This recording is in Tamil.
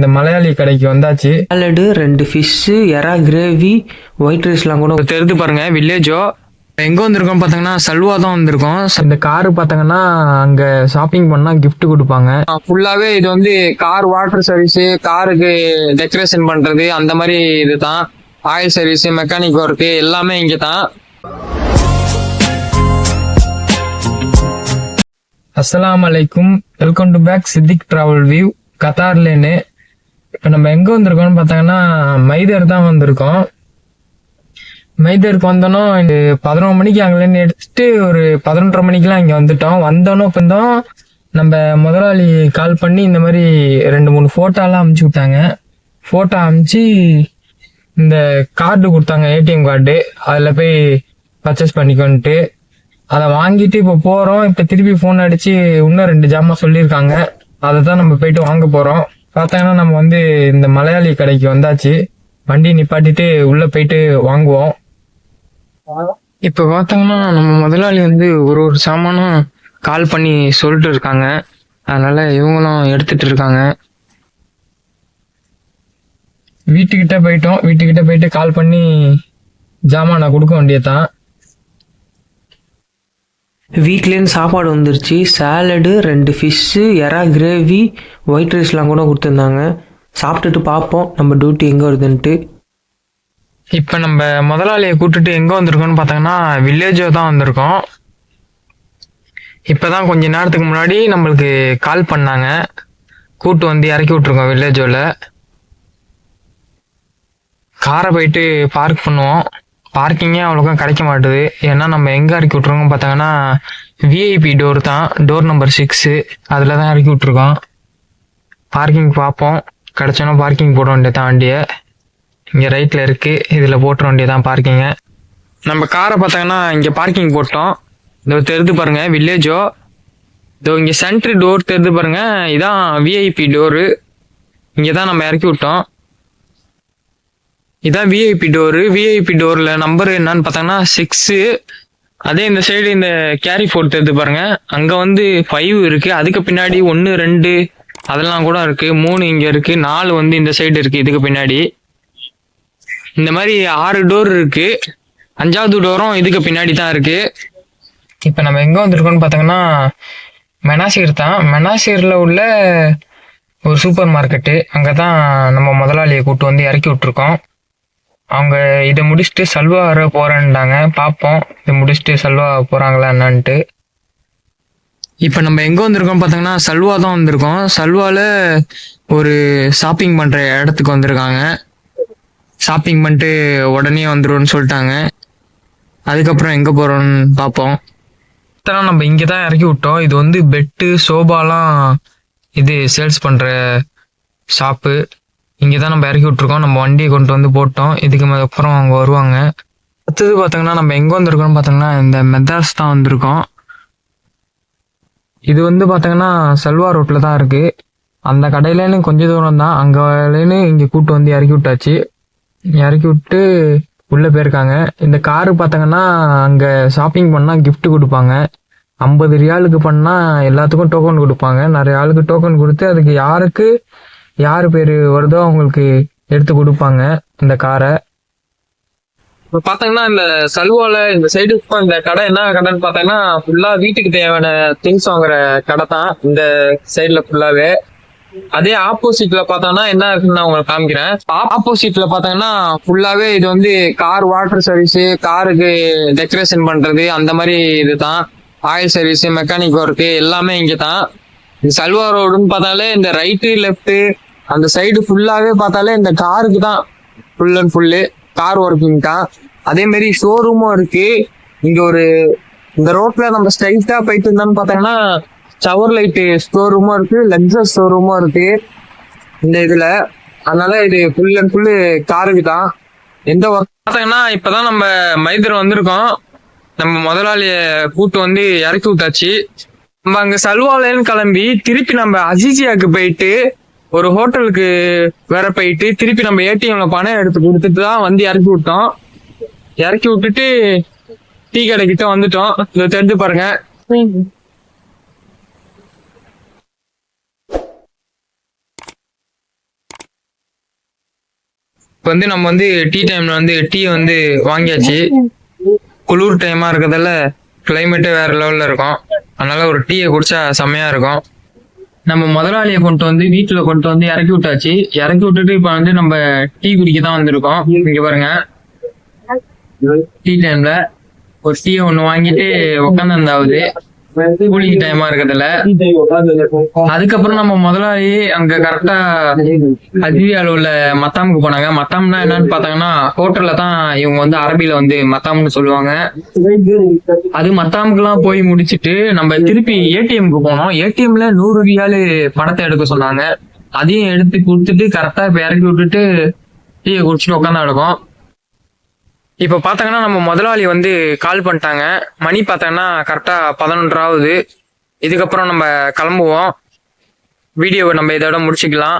இந்த மலையாளி கடைக்கு வந்தாச்சு. சாலடு, 2 ஃபிஷ்ஷு, எறா கிரேவி, ஒயிட் ரைஸ்லாம் கூட தெரிஞ்சு பாருங்க. வில்லேஜோ எங்க வந்திருக்கோம் பார்த்தீங்கன்னா சல்வா தான் வந்திருக்கோம். இந்த காரு பார்த்தீங்கன்னா அங்க ஷாப்பிங் பண்ணா கிஃப்ட் கொடுப்பாங்க. ஃபுல்லாவே இது வந்து கார் வாட்டர் சர்வீஸ், காருக்கு டெக்கரேஷன் பண்றது அந்த மாதிரி இதுதான். ஆயில் சர்வீஸ், மெக்கானிக் ஒர்க்கு எல்லாமே இங்க தான். அஸ்ஸலாமு அலைக்கும், welcome to back Siddique travel view கத்தார்லேன்னு. இப்போ நம்ம எங்கே வந்திருக்கோம்னு பார்த்தாங்கன்னா மைதர் தான் வந்திருக்கோம். மைதருக்கு வந்தோன்னா 11 மணிக்கு அங்கேருந்து எடுத்துட்டு ஒரு 11:30 மணிக்கெலாம் இங்கே வந்துட்டோம். வந்தோன்னோ இப்போ நம்ம முதலாளி கால் பண்ணி இந்த மாதிரி 2-3 ஃபோட்டோலாம் அமுச்சு விட்டாங்க. ஃபோட்டோ அமுச்சு இந்த கார்டு கொடுத்தாங்க, ஏடிஎம் கார்டு. அதில் போய் பர்ச்சேஸ் பண்ணிக்கோன்ட்டு அதை வாங்கிட்டு இப்போ போகிறோம். இப்போ திருப்பி ஃபோன் அடித்து இன்னும் 2 ஜாமான் சொல்லியிருக்காங்க. அதை தான் நம்ம போயிட்டு வாங்க போகிறோம். பார்த்தாங்கன்னா நம்ம வந்து இந்த மலையாளி கடைக்கு வந்தாச்சு. வண்டி நிப்பாட்டிட்டு உள்ளே போயிட்டு வாங்குவோம். இப்போ பார்த்தாங்கன்னா நம்ம முதலாளி வந்து ஒரு சாமானும் கால் பண்ணி சொல்லிட்டு இருக்காங்க. அதனால இவங்களும் எடுத்துட்டு இருக்காங்க. வீட்டுக்கிட்ட போயிட்டோம். வீட்டுக்கிட்ட போயிட்டு கால் பண்ணி ஜாமானை கொடுக்க வேண்டியதான். வீட்லேருந்து சாப்பாடு வந்துருச்சு. சாலடு, 2 ஃபிஷ்ஷு, எறா கிரேவி, ஒயிட் ரைஸ்லாம் கூட கொடுத்துருந்தாங்க. சாப்பிட்டுட்டு பார்ப்போம் நம்ம டியூட்டி எங்கே வருதுன்ட்டு. இப்போ நம்ம முதலாளியை கூப்பிட்டுட்டு எங்கே வந்திருக்கோம்னு பார்த்தாங்கன்னா வில்லேஜோ தான் வந்திருக்கோம். இப்போ தான் கொஞ்ச நேரத்துக்கு முன்னாடி நம்மளுக்கு கால் பண்ணாங்க. கூப்பிட்டு வந்து இறக்கி விட்ருக்கோம் வில்லேஜோவில். காரை போயிட்டு பார்க் பண்ணுவோம். பார்க்கிங்கே அவ்வளோக்கும் கிடைக்க மாட்டுது. ஏன்னா நம்ம எங்கே இறக்கி விட்ருக்கோம் பார்த்தாங்கன்னா விஐபி டோர் தான், டோர் நம்பர் 6 அதில் தான் இறக்கி விட்ருக்கோம். பார்க்கிங் பார்ப்போம். கிடச்சோன்னா பார்க்கிங் போட வேண்டியதான். வண்டியை இங்கே ரைட்டில் இருக்குது, இதில் போட்டுற வேண்டியதான் பார்க்கிங்கை. நம்ம காரை பார்த்தாங்கன்னா இங்கே பார்க்கிங் போட்டோம். இதோ தெரிந்து பாருங்கள் வில்லேஜோ. இதோ இங்கே சென்ட்ரு டோர் தெரிந்து பாருங்கள். இதான் விஐபி டோரு. இங்கே தான் நம்ம இறக்கி விட்டோம். இதான் விஐபி டோரு. விஐபி டோரில் நம்பர் என்னன்னு பார்த்தாங்கன்னா 6. அதே இந்த சைடு இந்த கேரி ஃபோர்ட் தெரிந்து பாருங்க. அங்கே வந்து 5 இருக்குது. அதுக்கு பின்னாடி 1, 2 அதெல்லாம் கூட இருக்குது. 3 இங்கே இருக்குது. 4 வந்து இந்த சைடு இருக்குது. இதுக்கு பின்னாடி இந்த மாதிரி 6 டோர் இருக்குது. 5வது டோரும் இதுக்கு பின்னாடி தான் இருக்குது. இப்போ நம்ம எங்கே வந்திருக்கோம்னு பார்த்தோங்கன்னா மெனாசீர் தான். மெனாசீரில் உள்ள ஒரு சூப்பர் மார்க்கெட்டு. அங்கே தான் நம்ம முதலாளியை கூப்பிட்டு வந்து இறக்கி விட்ருக்கோம். அவங்க இதை முடிச்சுட்டு சல்வா வர போகிறேன்ட்டாங்க. பார்ப்போம் இதை முடிச்சுட்டு சல்வா போகிறாங்களா என்னான்ட்டு. இப்போ நம்ம எங்கே வந்திருக்கோம் பார்த்தோங்கன்னா சல்வா தான் வந்திருக்கோம். சல்வாவில் ஒரு ஷாப்பிங் பண்ணுற இடத்துக்கு வந்திருக்காங்க. ஷாப்பிங் பண்ணிட்டு உடனே வந்துடும்னு சொல்லிட்டாங்க. அதுக்கப்புறம் எங்கே போகிறோன்னு பார்ப்போம். இதெல்லாம் நம்ம இங்கே தான் இறக்கி விட்டோம். இது வந்து பெட்டு, சோபாலாம் இது சேல்ஸ் பண்ணுற ஷாப்பு. இங்கே தான் நம்ம இறக்கி விட்ருக்கோம். நம்ம வண்டியை கொண்டு வந்து போட்டோம். இதுக்கு அப்புறம் அவங்க வருவாங்க. அடுத்தது பார்த்தோங்கன்னா நம்ம எங்கே வந்திருக்கோம்னு பார்த்தோங்கன்னா இந்த மெத்தாஸ் தான் வந்திருக்கோம். இது வந்து பார்த்தோங்கன்னா சல்வா ரோட்டில் தான் இருக்குது. அந்த கடையிலேன்னு கொஞ்சம் தூரம் தான். அங்கேலேன்னு இங்கே கூப்பிட்டு வந்து இறக்கி விட்டாச்சு. இறக்கி விட்டு உள்ளே போயிருக்காங்க. இந்த காரு பார்த்தோங்கன்னா அங்கே ஷாப்பிங் பண்ணால் கிஃப்ட் கொடுப்பாங்க. 50 ரியாலுக்கு பண்ணால் எல்லாத்துக்கும் டோக்கன் கொடுப்பாங்க. நிறைய ஆளுக்கு டோக்கன் கொடுத்து அதுக்கு யார் பேர் வருதோ அவங்களுக்கு எடுத்து கொடுப்பாங்க இந்த காரை. இப்போ பார்த்தீங்கன்னா இந்த சல்வால இந்த சைடு இந்த கடை என்ன கடைன்னு பார்த்தீங்கன்னா ஃபுல்லாக வீட்டுக்கு தேவையான திங்ஸ் வாங்குற கடை தான் இந்த சைடில் ஃபுல்லாகவே. அதே ஆப்போசிட்ல பார்த்தோம்னா என்ன இருக்குன்னு நான் உங்களுக்கு காமிக்கிறேன். ஆப்போசிட்ல பார்த்தீங்கன்னா ஃபுல்லாகவே இது வந்து கார் வாட்டர் சர்வீஸ், காருக்கு டெக்கரேஷன் பண்ணுறது அந்த மாதிரி இதுதான். ஆயில் சர்வீஸ், மெக்கானிக் ஒர்க்கு எல்லாமே இங்கே தான். சல்வா ரோடுன்னு பார்த்தாலே இந்த ரைட்டு லெஃப்ட்டு அந்த சைடு ஃபுல்லாகவே பார்த்தாலே இந்த காருக்கு தான் full and full car working தான். அதே மாதிரி ஷோரூமும் இருக்கு. இங்கே இந்த ரோட்ல நம்ம ஸ்ட்ரைட்டாக போயிட்டு இருந்தோம்னு பார்த்தோம்னா ஷவர் லைட்டு ஸ்டோரூமும் இருக்கு, லெக்ஸஸ் ஷோரூமும் இருக்கு இந்த இதில். அதனால இது ஃபுல் அண்ட் ஃபுல்லு காருக்கு தான். எந்த ஒர்க் பார்த்தீங்கன்னா இப்போதான் நம்ம மைதர் வந்திருக்கோம். நம்ம முதலாளியை கூப்பிட்டு வந்து இறக்கி விட்டாச்சு. நம்ம அங்கே சல்வாலேன்னு கிளம்பி திருப்பி நம்ம அசிசியாவுக்கு போயிட்டு ஒரு ஹோட்டலுக்கு வேற போயிட்டு திருப்பி நம்ம ஏடிஎம்ல பணம் எடுத்து கொடுத்துட்டு தான் வந்து இறக்கி விட்டோம். இறக்கி விட்டுட்டு டீ கடைக்கிட்ட வந்துட்டோம். இதை தெரிஞ்சு பாருங்க. இப்போ வந்து நம்ம வந்து டீ டைம்ல வந்து டீ வந்து வாங்கியாச்சு. குளிர் டைமா இருக்கிறதால கிளைமேட்டே வேற லெவல்ல இருக்கும். அதனால ஒரு டீயை குடிச்சா செம்மையா இருக்கும். நம்ம முதலாளியை கொண்டு வந்து வீட்டுல கொண்டு வந்து இறக்கி விட்டாச்சு. இறக்கி விட்டுட்டு இப்ப வந்து நம்ம டீ குடிக்க தான் வந்திருக்கோம். இங்க பாருங்க, டீ டைம்ல ஒரு டீ ஒண்ணு வாங்கிட்டு உட்காந்து கூலிங் டைமா இருக்கிறதுல. அதுக்கப்புறம் நம்ம முதலாளி அங்க கரெக்டா அஜ்வியால உள்ள மத்தாமுக்கு போனாங்க. மத்தாம்னா என்னன்னு பாத்தாங்கன்னா ஹோட்டல்ல தான் இவங்க வந்து அரபில வந்து மத்தாம்னு சொல்லுவாங்க. அது மத்தாமுக்கு எல்லாம் போய் முடிச்சிட்டு நம்ம திருப்பி ஏடிஎம்க்கு போனோம். ஏடிஎம்ல 100 ரியாலு பணத்தை எடுக்க சொன்னாங்க. அதையும் எடுத்து கொடுத்துட்டு கரெக்டா இப்ப இறக்கி விட்டுட்டு டீயை குடிச்சிட்டு உட்காந்து எடுக்கும். இப்ப பாத்தாங்கன்னா நம்ம முதலாளி வந்து கால் பண்ணிட்டாங்க. மணி பாத்தாங்கன்னா கரெக்டா 11 ஆகுது. இதுக்கப்புறம் நம்ம கிளம்புவோம். வீடியோவை நம்ம இதோட முடிச்சுக்கலாம்.